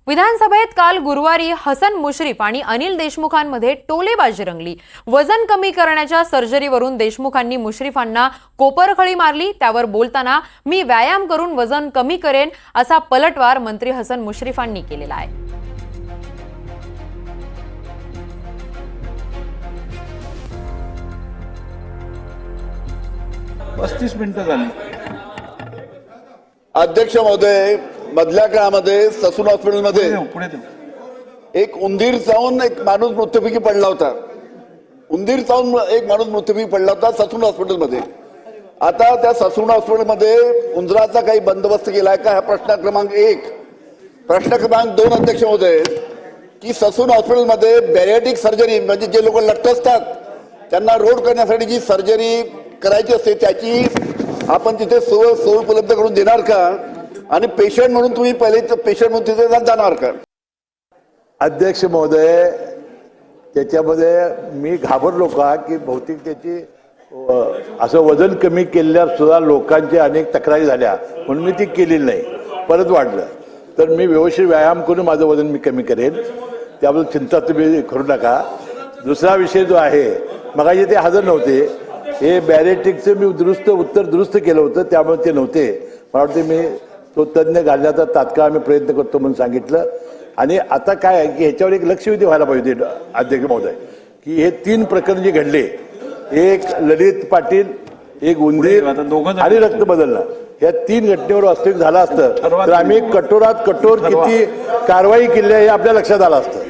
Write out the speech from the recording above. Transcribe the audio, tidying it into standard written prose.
विधानसभेत काल गुरुवारी हसन मुश्रीफ आणि अनिल देशमुखांमध्ये टोलेबाजी रंगली। वजन कमी करण्याच्या सर्जरीवरून देशमुखांनी मुश्रीफांना कोपरखळी मारली। त्यावर बोलताना मी व्यायाम करून वजन कमी करेन असा पलटवार मंत्री हसन मुश्रीफांनी केलेला आहे। 35 मिनिटं झाली। अध्यक्ष महोदय, मधल्या काळामध्ये ससून हॉस्पिटलमध्ये एक उंदीर चावून एक माणूस मृत्युमुखी पडला होता। उंदीर चावून एक माणूस मृत्युमुखी पडला होता ससून हॉस्पिटलमध्ये। आता त्या ससून हॉस्पिटलमध्ये उंदराचा काही बंदोबस्त केलाय का, हा प्रश्न क्रमांक 1। प्रश्न क्रमांक 2 अध्यक्ष महोदय, की ससून हॉस्पिटलमध्ये बॅरिएट्रिक सर्जरी म्हणजे जे लोक लठ्ठ असतात त्यांना रोड करण्यासाठी जी सर्जरी करायची असते त्याची आपण तिथे सोय उपलब्ध करून देणार का, आणि पेशंट म्हणून तुम्ही पहिले पेशंट म्हणून तिथे जाणार का? अध्यक्ष महोदय, त्याच्यामध्ये मी घाबरलो का की बहुतेक त्याची असं वजन कमी केल्यावर सुद्धा लोकांच्या अनेक तक्रारी झाल्या म्हणून मी ती केलेली नाही, परत वाढलं। तर मी व्यवस्थित व्यायाम करून माझं वजन मी कमी करेन, त्याबद्दल चिंता तुम्ही करू नका। दुसरा विषय जो आहे, मगाशी ते हजर नव्हते, हे बॅरिएट्रिकचं मी उत्तर दुरुस्त केलं होतं, त्यामुळे ते नव्हते। मला वाटते मी तो तज्ज्ञ घालण्याचा तात्काळ आम्ही प्रयत्न करतो म्हणून सांगितलं। आणि आता काय आहे की ह्याच्यावर एक लक्षवेधी व्हायला पाहिजे अध्यक्ष महोदय, की हे 3 प्रकरण जे घडले, एक ललित पाटील, एक उंदीर आणि रक्त बदलणं, या 3 घटनेवर वास्तविक झालं असतं तर आम्ही कठोरात कठोर किती कारवाई केली आहे हे आपल्या लक्षात आलं असतं।